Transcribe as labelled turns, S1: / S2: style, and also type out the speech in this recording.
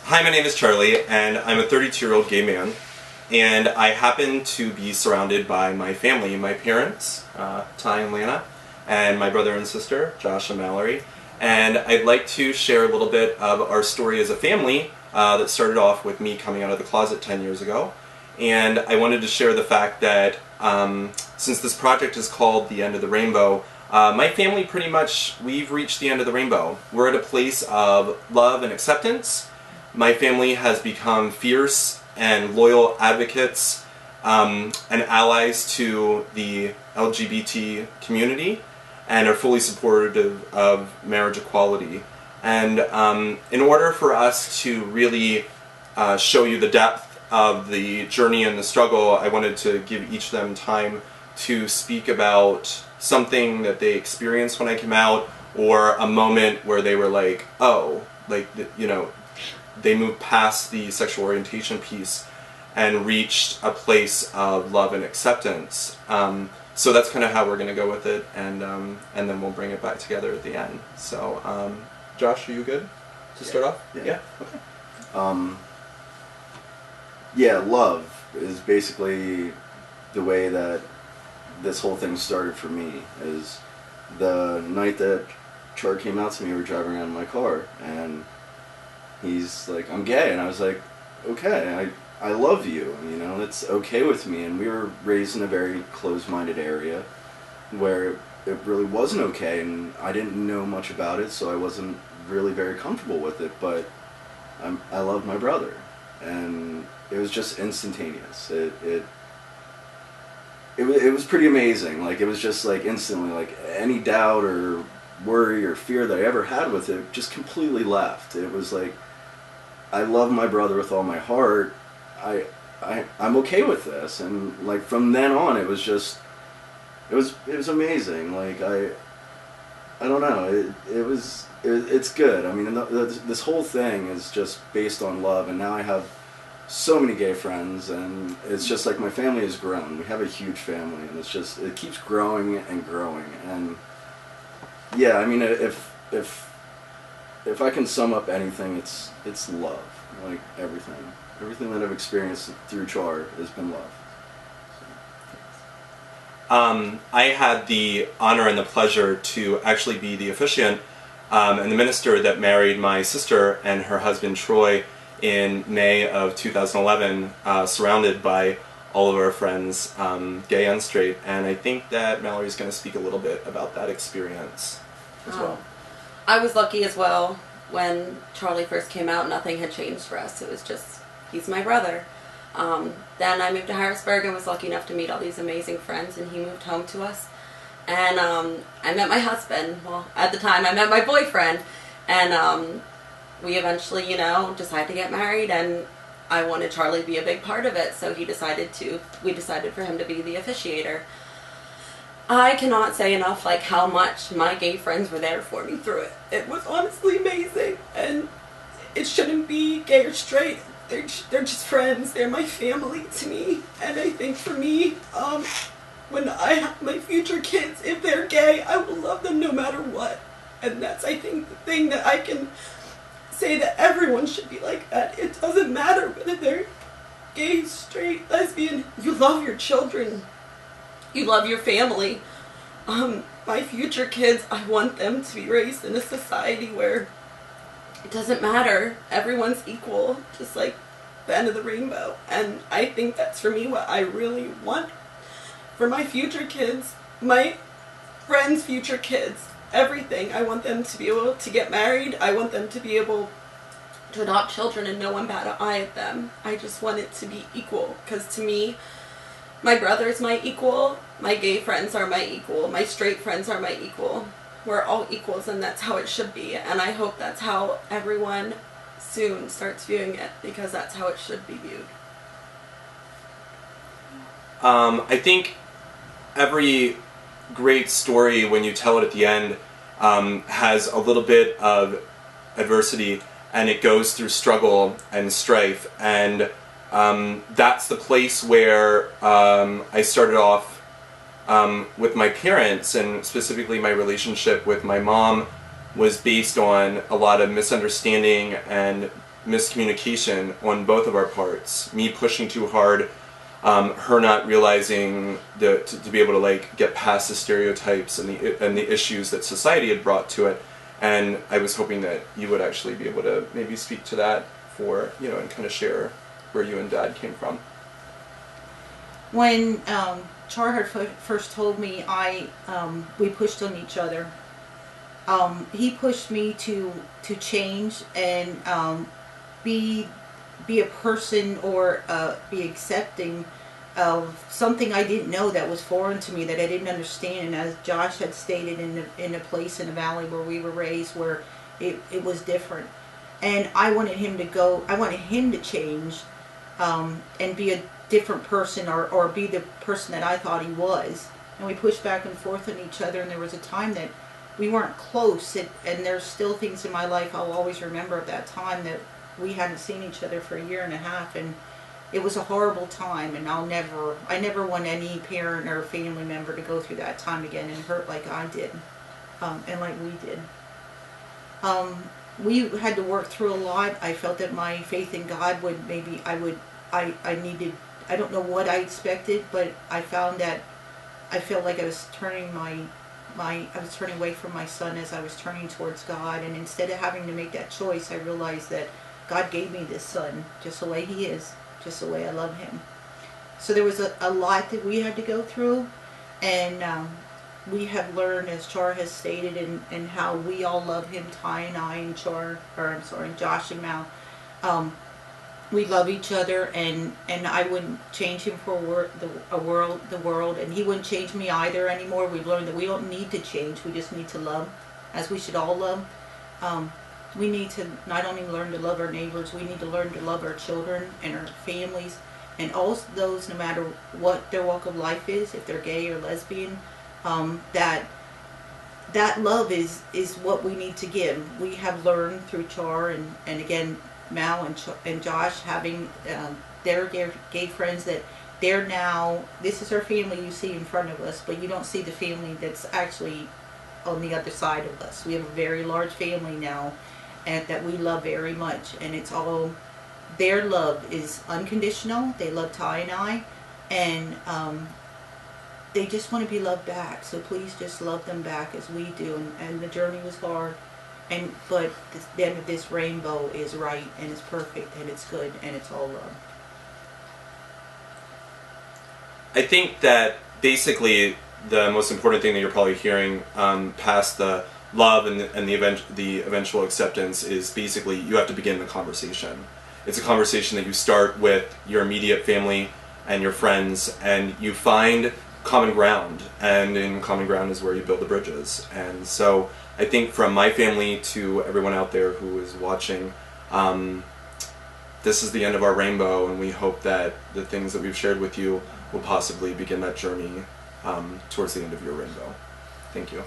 S1: Hi, my name is Charlie, and I'm a 32-year-old gay man, and I happen to be surrounded by my family, my parents, Ty and Lana, and my brother and sister, Josh and Mallory, and I'd like to share a little bit of our story as a family that started off with me coming out of the closet 10 years ago, and I wanted to share the fact that since this project is called The End of the Rainbow, my family pretty much, we've reached the end of the rainbow. We're at a place of love and acceptance. My family has become fierce and loyal advocates and allies to the LGBT community and are fully supportive of marriage equality. And in order for us to really show you the depth of the journey and the struggle, I wanted to give each of them time to speak about something that they experienced when I came out, or a moment where they were like, oh, like, you know, they moved past the sexual orientation piece and reached a place of love and acceptance. So that's kind of how we're going to go with it, and then we'll bring it back together at the end. So, Josh, are you good to start off?
S2: Yeah.
S1: Okay.
S2: Yeah, love is basically the way that this whole thing started for me. Is the night that Char came out to me, we were driving around in my car, and he's like, I'm gay, and I was like, okay, I love you, you know, it's okay with me. And we were raised in a very closed-minded area where it really wasn't okay, and I didn't know much about it, so I wasn't really very comfortable with it, but I loved my brother, and it was just instantaneous. It was pretty amazing. Like, it was just like instantly, like any doubt or worry or fear that I ever had with it just completely left. It was like, I love my brother with all my heart. I'm okay with this, and like from then on, it was just, it was amazing. Like I don't know. It's good. I mean, this whole thing is just based on love, and now I have so many gay friends, and it's just like my family has grown. We have a huge family, and it keeps growing and growing. And yeah, I mean, if I can sum up anything, it's love. Like everything that I've experienced through Char has been love.
S1: I had the honor and the pleasure to actually be the officiant and the minister that married my sister and her husband Troy in May of 2011, surrounded by all of our friends, gay and straight. And I think that Mallory's going to speak a little bit about that experience as well.
S3: I was lucky as well. When Charlie first came out, nothing had changed for us. It was just, he's my brother. Then I moved to Harrisburg and was lucky enough to meet all these amazing friends, and he moved home to us. And I met my husband. Well, at the time I met my boyfriend, and we eventually, you know, decided to get married, and I wanted Charlie to be a big part of it, so we decided for him to be the officiator. I cannot say enough, like, how much my gay friends were there for me through it. It was honestly amazing, and it shouldn't be gay or straight. They're just friends. They're my family to me, and I think for me, when I have my future kids, if they're gay, I will love them no matter what. And that's, I think, the thing that I can say that everyone should be like that. It doesn't matter whether they're gay, straight, lesbian. You love your children. You love your family. My future kids, I want them to be raised in a society where it doesn't matter. Everyone's equal, just like the end of the rainbow. And I think that's, for me, what I really want for my future kids, my friends' future kids, everything. I want them to be able to get married. I want them to be able to adopt children and no one bat an eye at them. I just want it to be equal, because to me, my brother's my equal, my gay friends are my equal, my straight friends are my equal. We're all equals, and that's how it should be. And I hope that's how everyone soon starts viewing it, because that's how it should be viewed.
S1: I think every great story, when you tell it at the end, has a little bit of adversity, and it goes through struggle and strife, and that's the place where I started off with my parents, and specifically my relationship with my mom was based on a lot of misunderstanding and miscommunication on both of our parts. Me pushing too hard, her not realizing to be able to like get past the stereotypes and the issues that society had brought to it. And I was hoping that you would actually be able to maybe speak to that for, you know, and kind of share where you and Dad came from.
S4: When Char had first told me, we pushed on each other. He pushed me to change and be a person, or be accepting of something I didn't know that was foreign to me, that I didn't understand. And as Josh had stated, in a place in the valley where we were raised, where it was different, and I wanted him to change and be a different person, or be the person that I thought he was. And we pushed back and forth on each other, and there was a time that we weren't close, and there's still things in my life I'll always remember of that time, that we hadn't seen each other for a year and a half, and it was a horrible time. And I never want any parent or family member to go through that time again and hurt like I did, and like we did. We had to work through a lot. I felt that my faith in God would, maybe I don't know what I expected, but I found that I felt like I was turning I was turning away from my son as I was turning towards God. And instead of having to make that choice, I realized that God gave me this son just the way he is, just the way I love him. So there was a lot that we had to go through, and we have learned, as Char has stated, and how we all love him, Ty and I, and Josh and Mal. We love each other, and I wouldn't change him for the world, and he wouldn't change me either anymore. We've learned that we don't need to change, we just need to love, as we should all love. We need to not only learn to love our neighbors, we need to learn to love our children and our families, and all those, no matter what their walk of life is, if they're gay or lesbian, that love is what we need to give. We have learned through Char and again Mal and Josh, having their gay friends, that they're now, this is our family you see in front of us, but you don't see the family that's actually on the other side of us. We have a very large family now, and that we love very much, and it's all, their love is unconditional. They love Ty and I, and they just want to be loved back. So please just love them back as we do. And the journey was hard, but the end of this rainbow is right, and it's perfect, and it's good, and it's all love.
S1: I think that basically the most important thing that you're probably hearing, past the love and the eventual acceptance, is basically you have to begin the conversation. It's a conversation that you start with your immediate family and your friends, and you find common ground, and in common ground is where you build the bridges. And so I think from my family to everyone out there who is watching, this is the end of our rainbow, and we hope that the things that we've shared with you will possibly begin that journey towards the end of your rainbow. Thank you.